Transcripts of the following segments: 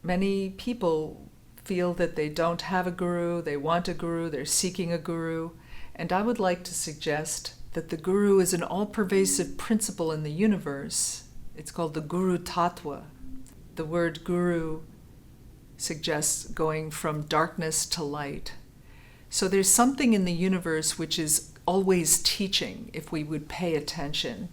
many people feel that they don't have a guru, they want a guru, they're seeking a guru. And I would like to suggest that the guru is an all-pervasive principle in the universe. It's called the Guru Tattva. The word guru suggests going from darkness to light. So there's something in the universe which is always teaching, if we would pay attention.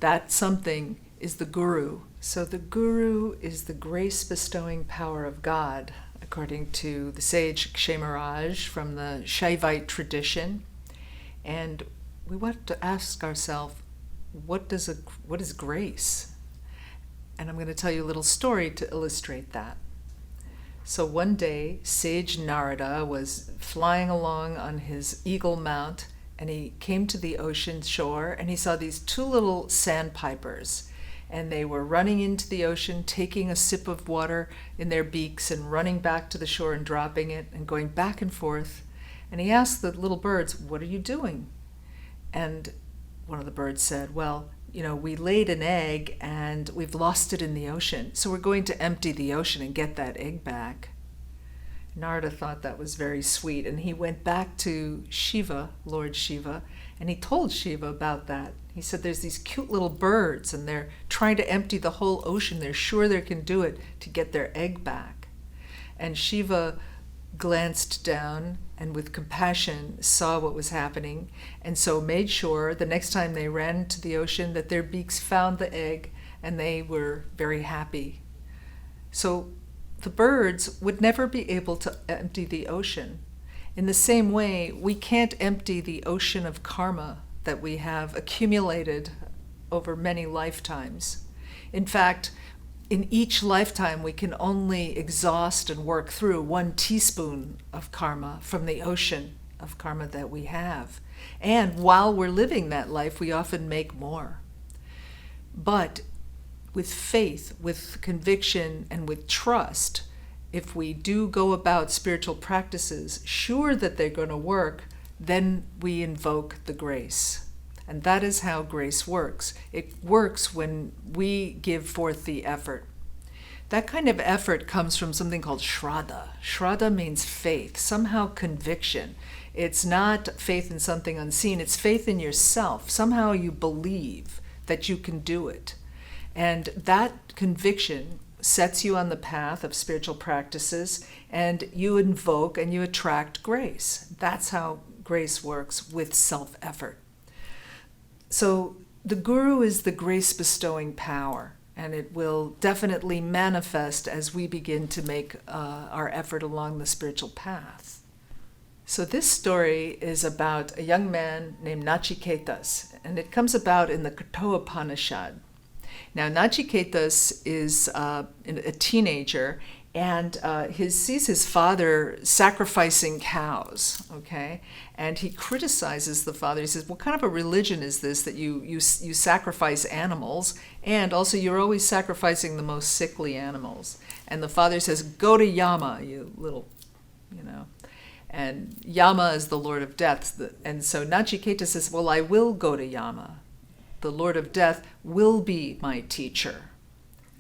That something is the guru. So the guru is the grace-bestowing power of God, according to the sage Kshemaraj from the Shaivite tradition. And we want to ask ourselves, what is grace? And I'm going to tell you a little story to illustrate that. So one day, sage Narada was flying along on his eagle mount, and he came to the ocean shore, and he saw these two little sandpipers, and they were running into the ocean, taking a sip of water in their beaks and running back to the shore and dropping it and going back and forth. And he asked the little birds, "What are you doing?" And one of the birds said, "Well, we laid an egg and we've lost it in the ocean, so we're going to empty the ocean and get that egg back." Narada thought that was very sweet, and he went back to Shiva, Lord Shiva, and he told Shiva about that. He said, there's these cute little birds, and they're trying to empty the whole ocean. They're sure they can do it to get their egg back. And Shiva glanced down and with compassion saw what was happening, and so made sure the next time they ran to the ocean that their beaks found the egg, and they were very happy. So the birds would never be able to empty the ocean. In the same way, we can't empty the ocean of karma that we have accumulated over many lifetimes. In fact, in each lifetime, we can only exhaust and work through 1 teaspoon of karma from the ocean of karma that we have. And while we're living that life, we often make more. But with faith, with conviction, and with trust, if we do go about spiritual practices, sure that they're going to work, then we invoke the grace. And that is how grace works. It works when we give forth the effort. That kind of effort comes from something called shraddha. Shraddha means faith, somehow conviction. It's not faith in something unseen, it's faith in yourself. Somehow you believe that you can do it. And that conviction sets you on the path of spiritual practices, and you invoke and you attract grace. That's how grace works, with self-effort. So the guru is the grace-bestowing power, and it will definitely manifest as we begin to make our effort along the spiritual path. So this story is about a young man named Nachiketas, and it comes about in the Kathopanishad. Now, Nachiketas is a teenager, and sees his father sacrificing cows, okay? And he criticizes the father. He says, what kind of a religion is this that you sacrifice animals, and also you're always sacrificing the most sickly animals? And the father says, go to Yama, you little, And Yama is the Lord of Death. And so Nachiketas says, well, I will go to Yama. The Lord of Death will be my teacher.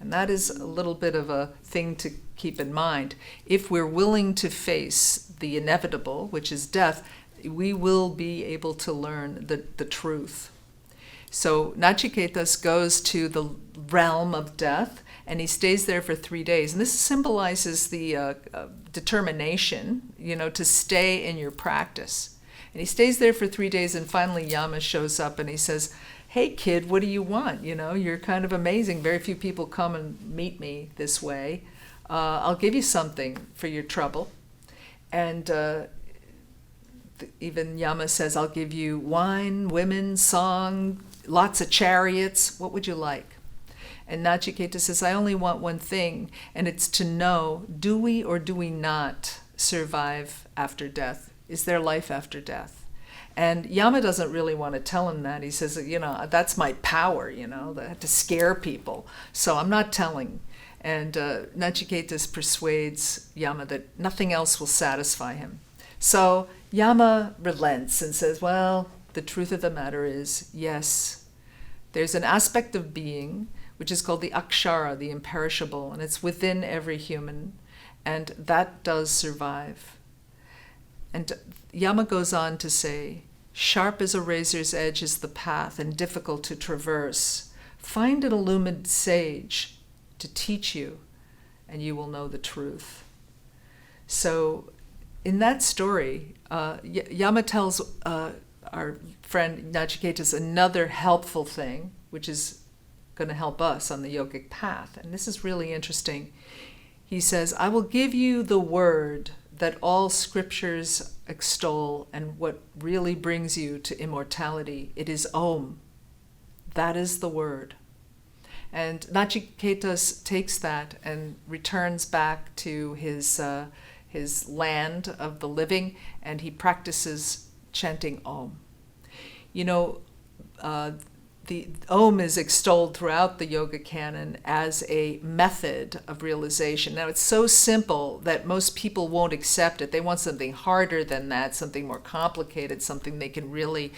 And that is a little bit of a thing to keep in mind. If we're willing to face the inevitable, which is death, we will be able to learn the truth. So Nachiketas goes to the realm of death, and he stays there for 3 days. And this symbolizes the determination, to stay in your practice. And he stays there for 3 days, and finally Yama shows up and he says, hey kid, what do you want? You're kind of amazing. Very few people come and meet me this way. I'll give you something for your trouble. And even Yama says, I'll give you wine, women, song, lots of chariots. What would you like? And Nachiketas says, I only want one thing, and it's to know, do we or do we not survive after death? Is there life after death? And Yama doesn't really want to tell him that. He says, that's my power, to scare people. So I'm not telling. And Nachiketas persuades Yama that nothing else will satisfy him. So Yama relents and says, well, the truth of the matter is, yes, there's an aspect of being which is called the akshara, the imperishable, and it's within every human, and that does survive. And Yama goes on to say, sharp as a razor's edge is the path and difficult to traverse. Find an illumined sage to teach you, and you will know the truth. So in that story, Yama tells our friend Nachiketas another helpful thing, which is going to help us on the yogic path. And this is really interesting. He says, I will give you the word that all scriptures extol and what really brings you to immortality. It is Om. That is the word. And Nachiketas takes that and returns back to his land of the living, and he practices chanting Om. You know, the Om is extolled throughout the yoga canon as a method of realization. Now, it's so simple that most people won't accept it. They want something harder than that, something more complicated, something they can really,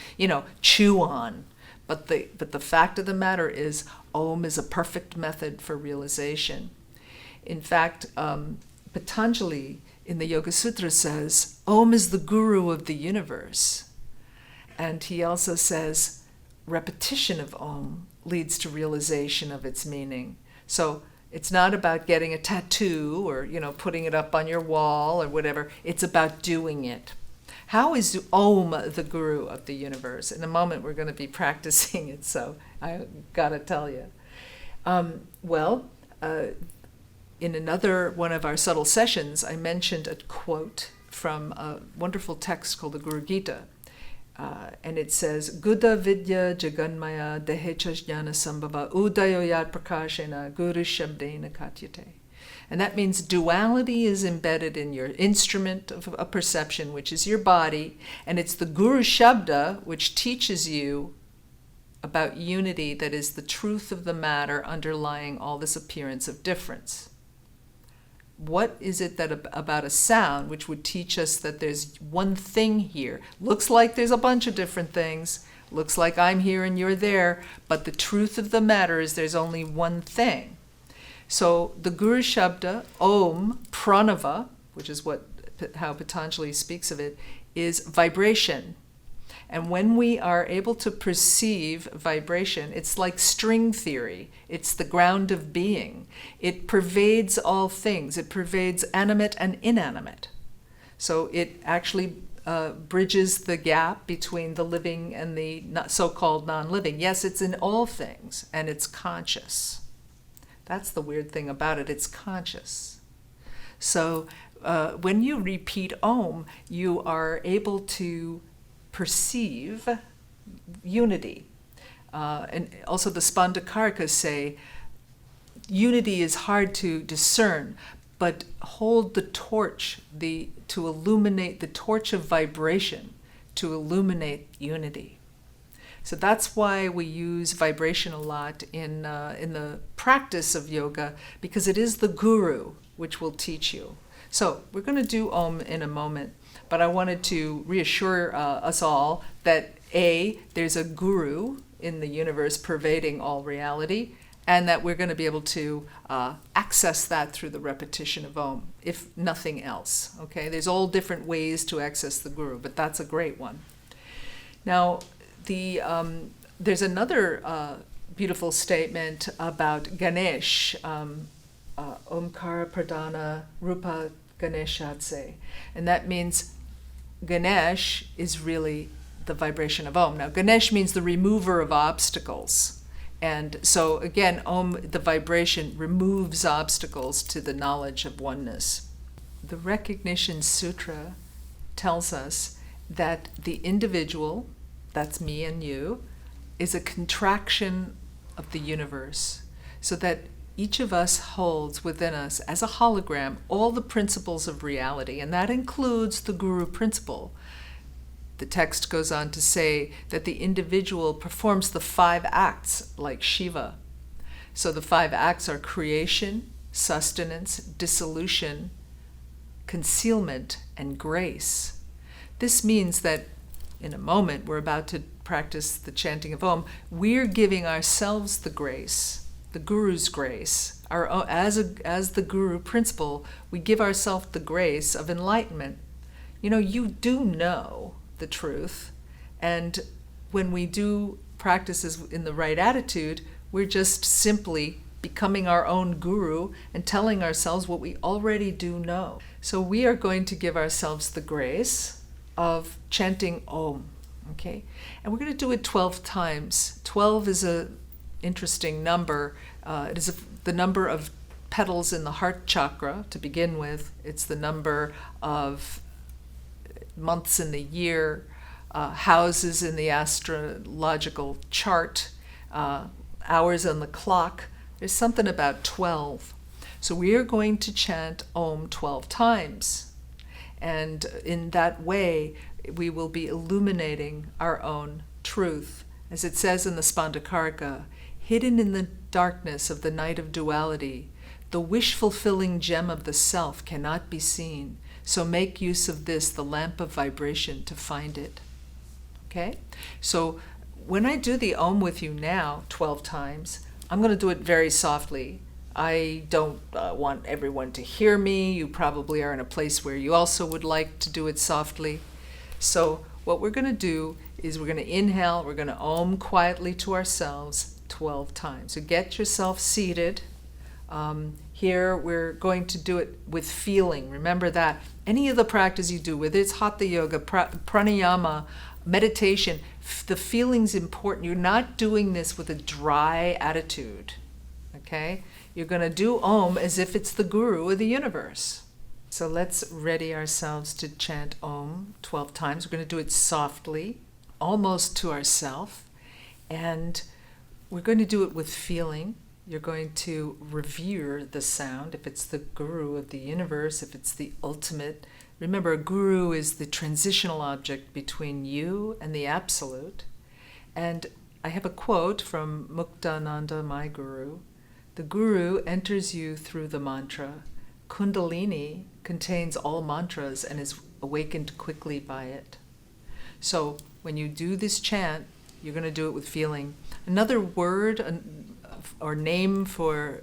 chew on. But the fact of the matter is, Om is a perfect method for realization. In fact, Patanjali in the Yoga Sutra says, Om is the guru of the universe. And he also says, repetition of Om leads to realization of its meaning. So it's not about getting a tattoo or, putting it up on your wall or whatever. It's about doing it. How is Om the guru of the universe? In a moment, we're going to be practicing it, so I got to tell you. In another one of our subtle sessions, I mentioned a quote from a wonderful text called the Guru Gita. And it says, Guda vidya jaganmaya dehecha jnana sambhava udayoyat prakashena guru shabdena katyate. And that means duality is embedded in your instrument of a perception, which is your body, and it's the Guru Shabda which teaches you about unity that is the truth of the matter underlying all this appearance of difference. What is it that about a sound which would teach us that there's one thing here? Looks like there's a bunch of different things. Looks like I'm here and you're there. But the truth of the matter is there's only one thing. So the Guru Shabda, Om, Pranava, which is how Patanjali speaks of it, is vibration. And when we are able to perceive vibration, it's like string theory. It's the ground of being. It pervades all things. It pervades animate and inanimate. So it actually bridges the gap between the living and the so-called non-living. Yes, it's in all things, and it's conscious. That's the weird thing about it. It's conscious. So when you repeat Om, you are able to perceive unity. And also the Spandakarikas say, unity is hard to discern, but hold the torch, to illuminate the torch of vibration, to illuminate unity. So that's why we use vibration a lot in the practice of yoga, because it is the guru which will teach you. So we're going to do Om in a moment, but I wanted to reassure us all that there's a guru in the universe pervading all reality, and that we're going to be able to access that through the repetition of Om, if nothing else. Okay, there's all different ways to access the guru, but that's a great one. Now, there's another beautiful statement about Ganesh, Omkara Pradhana Rupa Ganeshatse, and that means Ganesh is really the vibration of Om. Now, Ganesh means the remover of obstacles. And so, again, Om, the vibration, removes obstacles to the knowledge of oneness. The Recognition Sutra tells us that the individual, that's me and you, is a contraction of the universe, so that each of us holds within us, as a hologram, all the principles of reality, and that includes the Guru principle. The text goes on to say that the individual performs the 5 acts like Shiva. So the 5 acts are creation, sustenance, dissolution, concealment, and grace. This means that in a moment, we're about to practice the chanting of Om, we're giving ourselves the grace the guru's grace. As the guru principle, we give ourselves the grace of enlightenment. You do know the truth, and when we do practices in the right attitude, we're just simply becoming our own guru and telling ourselves what we already do know. So we are going to give ourselves the grace of chanting Om, okay? And we're going to do it 12 times. 12 is an interesting number. It is the number of petals in the heart chakra to begin with. It's the number of months in the year, houses in the astrological chart, hours on the clock. There's something about 12. So we are going to chant Om 12 times. And in that way, we will be illuminating our own truth. As it says in the Spandakarika, hidden in the darkness of the night of duality, the wish-fulfilling gem of the self cannot be seen. So make use of this, the lamp of vibration, to find it. Okay? So when I do the Om with you now 12 times, I'm going to do it very softly. I don't want everyone to hear me. You probably are in a place where you also would like to do it softly. So what we're going to do is we're going to inhale, we're going to Om quietly to ourselves 12 times. So get yourself seated. Here we're going to do it with feeling. Remember that. Any of the practice you do, whether it's Hatha Yoga, pranayama, meditation, the feeling's important. You're not doing this with a dry attitude, okay? You're going to do Om as if it's the guru of the universe. So let's ready ourselves to chant Om 12 times. We're going to do it softly, almost to ourselves, and we're going to do it with feeling. You're going to revere the sound, if it's the guru of the universe, if it's the ultimate. Remember, a guru is the transitional object between you and the absolute. And I have a quote from Muktananda, my guru. The guru enters you through the mantra. Kundalini contains all mantras and is awakened quickly by it. So when you do this chant, you're going to do it with feeling. Another word or name for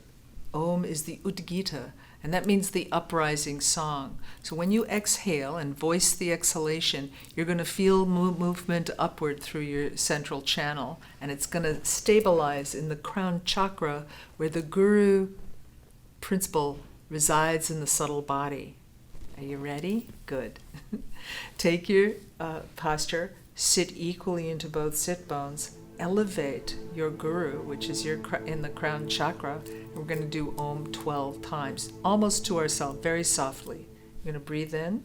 Om is the Udgita, and that means the uprising song. So when you exhale and voice the exhalation, you're going to feel movement upward through your central channel, and it's going to stabilize in the crown chakra where the guru principle resides in the subtle body. Are you ready? Good. Take your posture, sit equally into both sit bones, elevate your guru, which is in the crown chakra. We're going to do Om 12 times, almost to ourselves, very softly. You're going to breathe in.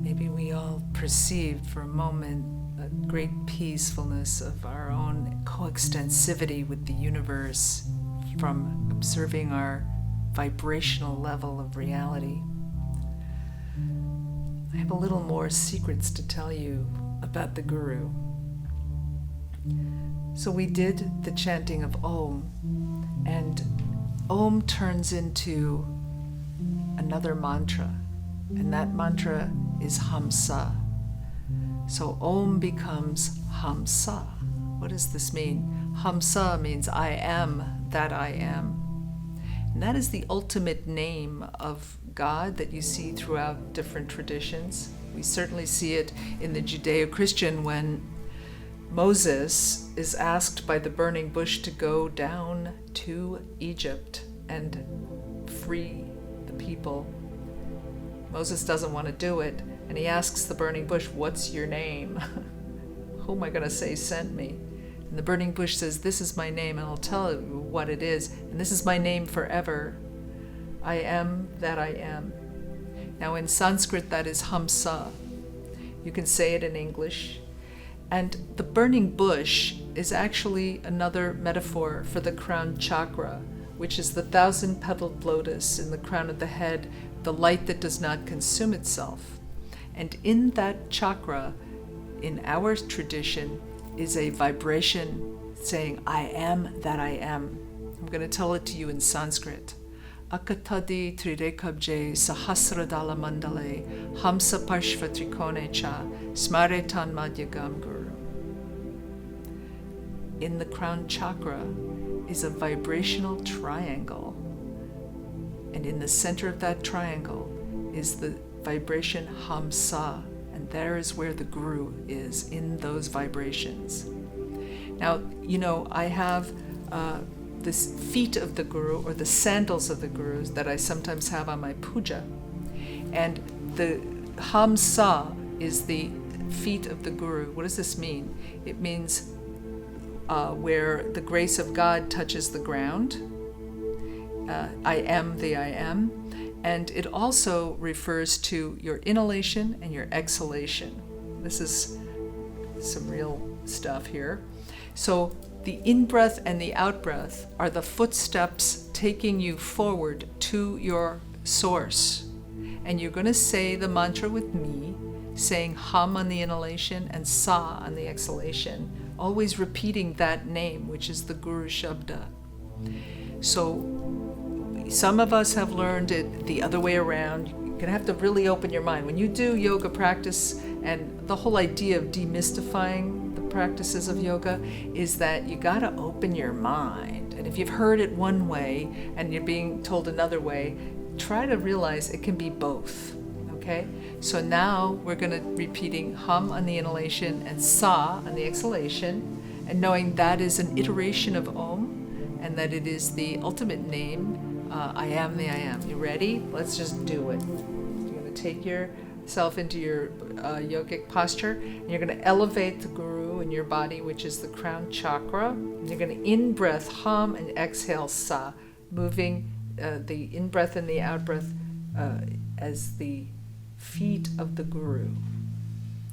maybe we all perceived for a moment a great peacefulness of our own coextensivity with the universe from observing our vibrational level of reality. I have a little more secrets to tell you about the Guru. So we did the chanting of Om, and Om turns into another mantra, and that mantra is Hamsa. So Om becomes Hamsa. What does this mean? Hamsa means I am that I am. And that is the ultimate name of God that you see throughout different traditions. We certainly see it in the Judeo-Christian when Moses is asked by the burning bush to go down to Egypt and free the people. Moses doesn't want to do it, and he asks the burning bush, "What's your name?" Who am I going to say sent me? And the burning bush says, "This is my name, and I'll tell you what it is, and this is my name forever. I am that I am." Now in Sanskrit that is Hamsa. You can say it in English. And the burning bush is actually another metaphor for the crown chakra, which is the 1,000-petaled lotus in the crown of the head, the light that does not consume itself. And in that chakra, in our tradition, is a vibration saying, "I am that I am." I'm going to tell it to you in Sanskrit. Akatadi trirekabje sahasradala mandale hamsa parshva trikone cha smaretan madhyagam guru. In the crown chakra is a vibrational triangle, and in the center of that triangle is the vibration Hamsa, and there is where the Guru is, in those vibrations. Now, I have the feet of the Guru, or the sandals of the Gurus, that I sometimes have on my puja. And the Hamsa is the feet of the Guru. What does this mean? It means where the grace of God touches the ground. I am the I am. And it also refers to your inhalation and your exhalation. This is some real stuff here. So the in-breath and the out-breath are the footsteps taking you forward to your source. And you're going to say the mantra with me, saying Ham on the inhalation and Sa on the exhalation, always repeating that name, which is the Guru Shabda. So some of us have learned it the other way around. You're going to have to really open your mind. When you do yoga practice, and the whole idea of demystifying the practices of yoga is that you got to open your mind. And if you've heard it one way and you're being told another way, try to realize it can be both. Okay? So now we're going to repeating Ham on the inhalation and Sa on the exhalation, and knowing that is an iteration of Om, and that it is the ultimate name. I am the I am. You ready? Let's just do it. You're going to take yourself into your yogic posture, and you're going to elevate the Guru in your body, which is the crown chakra. And you're going to in-breath Ham and exhale Sa, moving the in-breath and the out-breath as the feet of the Guru.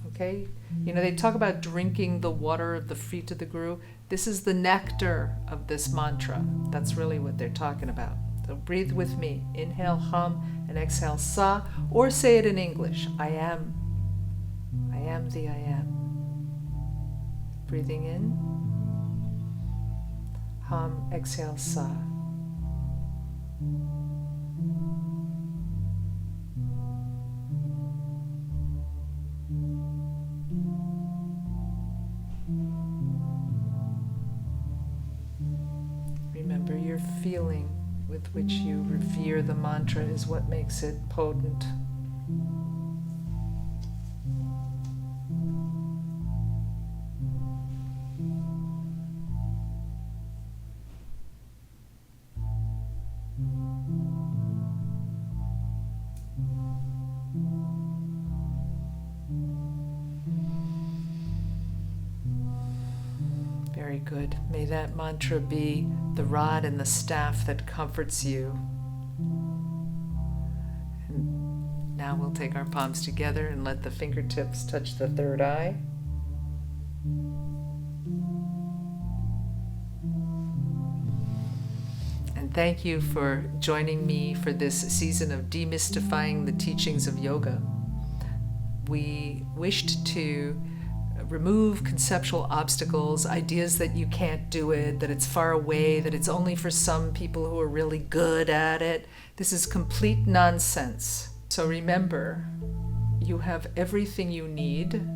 Okay? They talk about drinking the water of the feet of the Guru. This is the nectar of this mantra. That's really what they're talking about. So breathe with me. Inhale Ham and exhale Sa, or say it in English. I am the I am. Breathing in. Ham, exhale Sa. Remember, your feeling with which you revere the mantra is what makes it potent. Very good. May that mantra be the rod and the staff that comforts you. And Now we'll take our palms together and let the fingertips touch the third eye. And thank you for joining me for this season of demystifying the teachings of yoga. We wished to remove conceptual obstacles, ideas that you can't do it, that it's far away, that it's only for some people who are really good at it. This is complete nonsense. So remember, you have everything you need.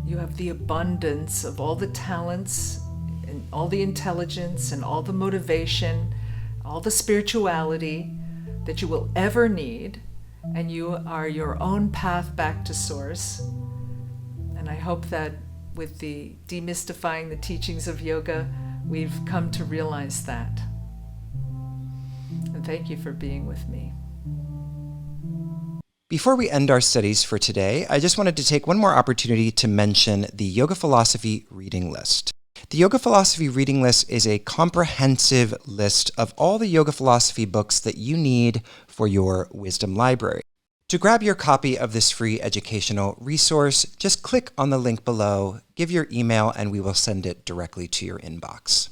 You have the abundance of all the talents and all the intelligence and all the motivation, all the spirituality that you will ever need, and you are your own path back to Source. And I hope that with the demystifying the teachings of yoga, we've come to realize that. And thank you for being with me. Before we end our studies for today, I just wanted to take one more opportunity to mention the Yoga Philosophy Reading List. The Yoga Philosophy Reading List is a comprehensive list of all the yoga philosophy books that you need for your wisdom library. To grab your copy of this free educational resource, just click on the link below, give your email, and we will send it directly to your inbox.